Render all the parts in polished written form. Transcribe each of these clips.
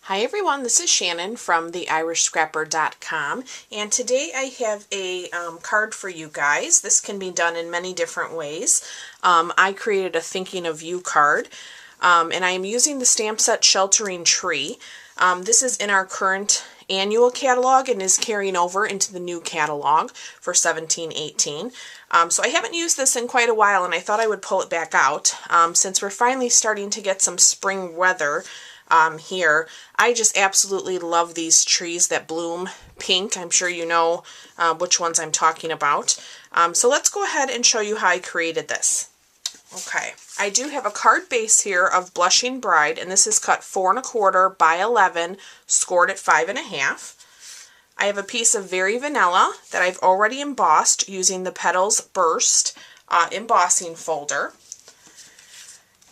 Hi everyone, this is Shannon from theirishscrapper.com, and today I have a card for you guys. This can be done in many different ways. I created a Thinking of You card, and I am using the stamp set Sheltering Tree. This is in our current annual catalog and is carrying over into the new catalog for 17-18. So I haven't used this in quite a while, and I thought I would pull it back out since we're finally starting to get some spring weather here. I just absolutely love these trees that bloom pink. I'm sure you know which ones I'm talking about. So let's go ahead and show you how I created this. Okay, I do have a card base here of Blushing Bride, and this is cut 4 1/4 by 11, scored at 5 1/2. I have a piece of Very Vanilla that I've already embossed using the Petals Burst embossing folder.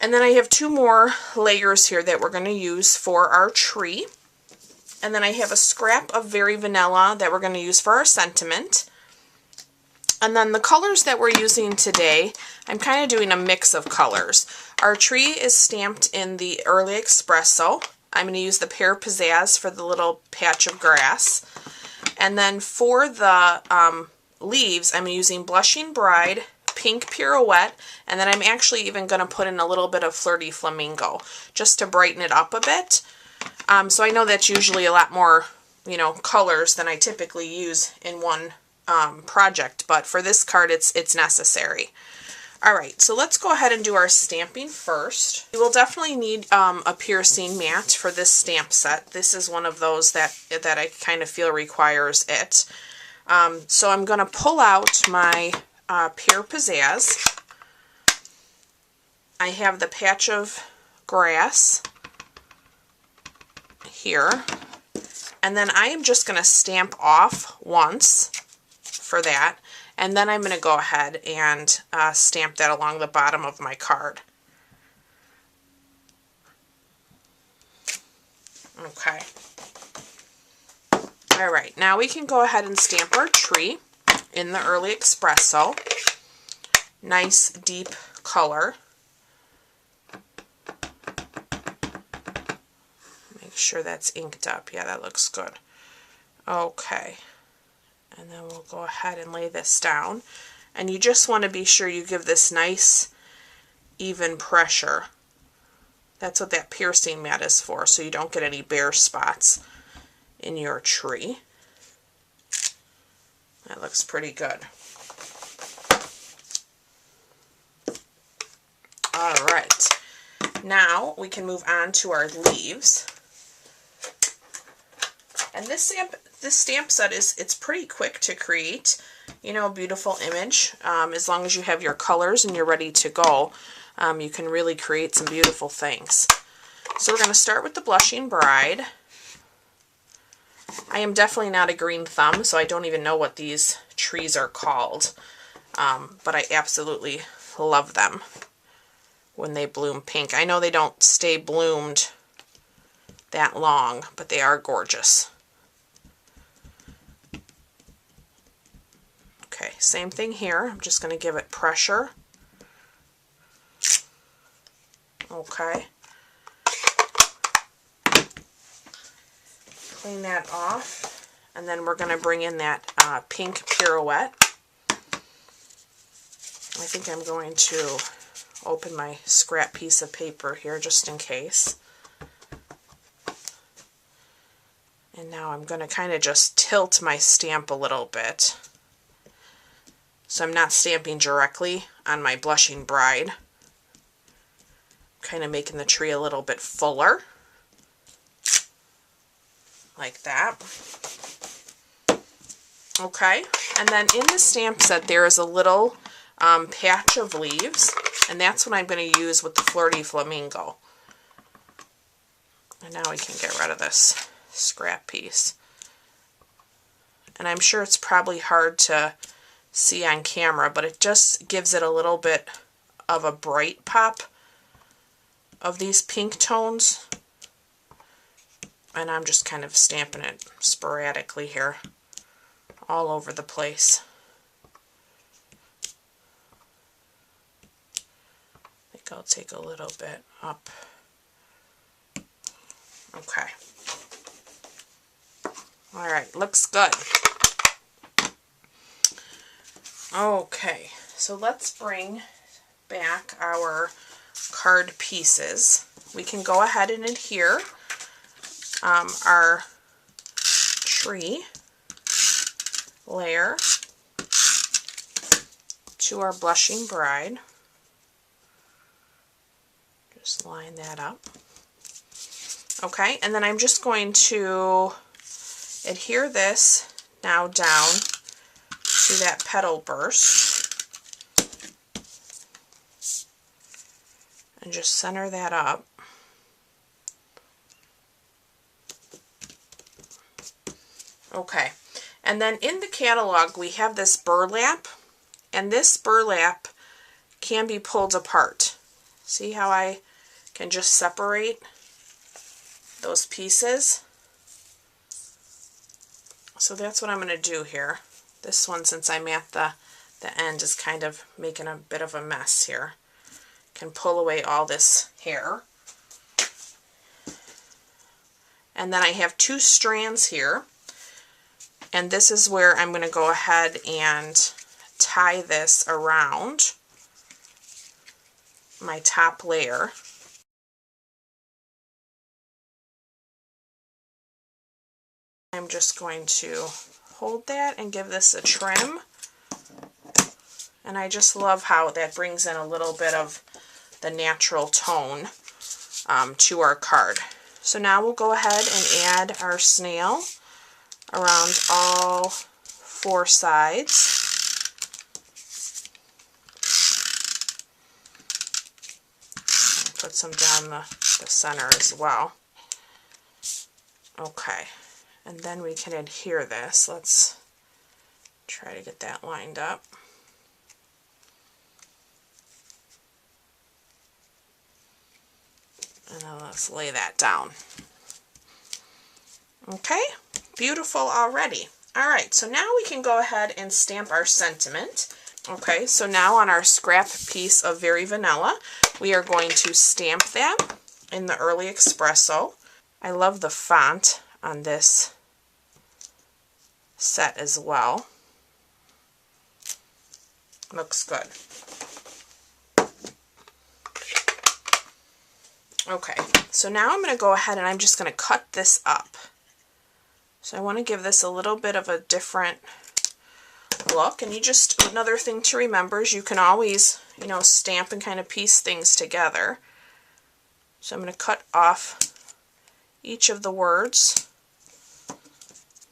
And then I have 2 more layers here that we're going to use for our tree. And then I have a scrap of Very Vanilla that we're going to use for our sentiment. And then the colors that we're using today, I'm kind of doing a mix of colors. Our tree is stamped in the Early Espresso. I'm going to use the Pear Pizzazz for the little patch of grass. And then for the leaves, I'm using Blushing Bride, Pink Pirouette, and then I'm actually even going to put in a little bit of Flirty Flamingo just to brighten it up a bit. So I know that's usually a lot more, colors than I typically use in one project, but for this card it's necessary. Alright, so let's go ahead and do our stamping first. You will definitely need a piercing mat for this stamp set. This is one of those that I kind of feel requires it. So I'm going to pull out my Pear Pizzazz. I have the patch of grass here, and then I am just going to stamp off once for that, and then I'm going to go ahead and stamp that along the bottom of my card. Okay. Alright, now we can go ahead and stamp our tree in the Early Espresso. Nice deep color. Make sure that's inked up. Yeah, that looks good. Okay. And then we'll go ahead and lay this down. And you just want to be sure you give this nice even pressure. That's what that piercing mat is for, so you don't get any bare spots in your tree. That looks pretty good. Alright, now we can move on to our leaves. And this stamp set it's pretty quick to create. Beautiful image. As long as you have your colors and you're ready to go, you can really create some beautiful things. So we're going to start with the Blushing Bride. I am definitely not a green thumb, so I don't even know what these trees are called. But I absolutely love them when they bloom pink. I know they don't stay bloomed that long, but they are gorgeous. Okay, same thing here. I'm just going to give it pressure. Okay. Clean that off, and then we're going to bring in that pink pirouette. I think I'm going to open my scrap piece of paper here just in case. And now I'm going to kind of just tilt my stamp a little bit, so I'm not stamping directly on my Blushing Bride. Kind of making the tree a little bit fuller. Like that. Okay, and then in the stamp set there is a little patch of leaves, and that's what I'm going to use with the Flirty Flamingo. And now we can get rid of this scrap piece. And I'm sure it's probably hard to see on camera, but it just gives it a little bit of a bright pop of these pink tones. And I'm just kind of stamping it sporadically here, all over the place. I think I'll take a little bit up. Okay. All right, looks good. Okay, so let's bring back our card pieces. We can go ahead and adhere our tree layer to our blushing bride. Just line that up. Okay, and then I'm just going to adhere this now down to that petal burst and just center that up. Okay, and then in the catalog we have this burlap, and this burlap can be pulled apart. See how I can just separate those pieces? So that's what I'm going to do here. This one, since I'm at the end, is kind of making a bit of a mess here. Can pull away all this hair. And then I have 2 strands here. And this is where I'm going to go ahead and tie this around my top layer. I'm just going to hold that and give this a trim. And I just love how that brings in a little bit of the natural tone to our card. So now we'll go ahead and add our snail around all 4 sides. Put some down the center as well. Okay, and then we can adhere this. Let's try to get that lined up. And then let's lay that down. Okay, beautiful already. All right, so now we can go ahead and stamp our sentiment. Okay, so now on our scrap piece of Very Vanilla, we are going to stamp that in the Early Espresso. I love the font on this set as well. Looks good. Okay, so now I'm going to go ahead and I'm just going to cut this up. So I want to give this a little bit of a different look, and another thing to remember is you can always, stamp and kind of piece things together. So I'm going to cut off each of the words.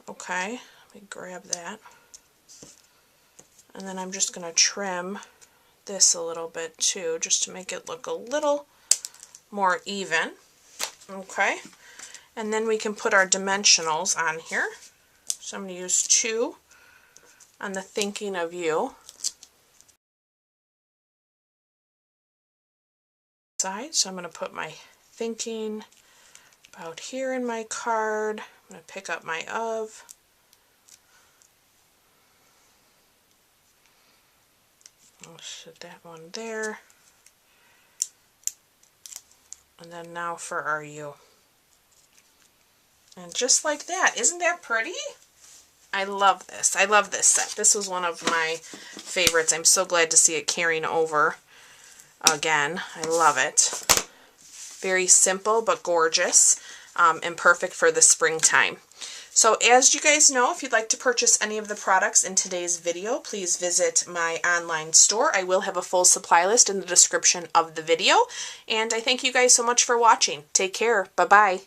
Okay, let me grab that. And then I'm just going to trim this a little bit too, just to make it look a little more even. Okay, and then we can put our dimensionals on here. So I'm going to use 2 on the Thinking of You side. So I'm going to put my thinking about here in my card. I'm going to pick up my of. I'll set that one there. And then now for our U. And just like that. Isn't that pretty? I love this. I love this set. This was one of my favorites. I'm so glad to see it carrying over again. I love it. Very simple but gorgeous, and perfect for the springtime. So as you guys know, if you'd like to purchase any of the products in today's video, please visit my online store. I will have a full supply list in the description of the video. And I thank you guys so much for watching. Take care. Bye-bye.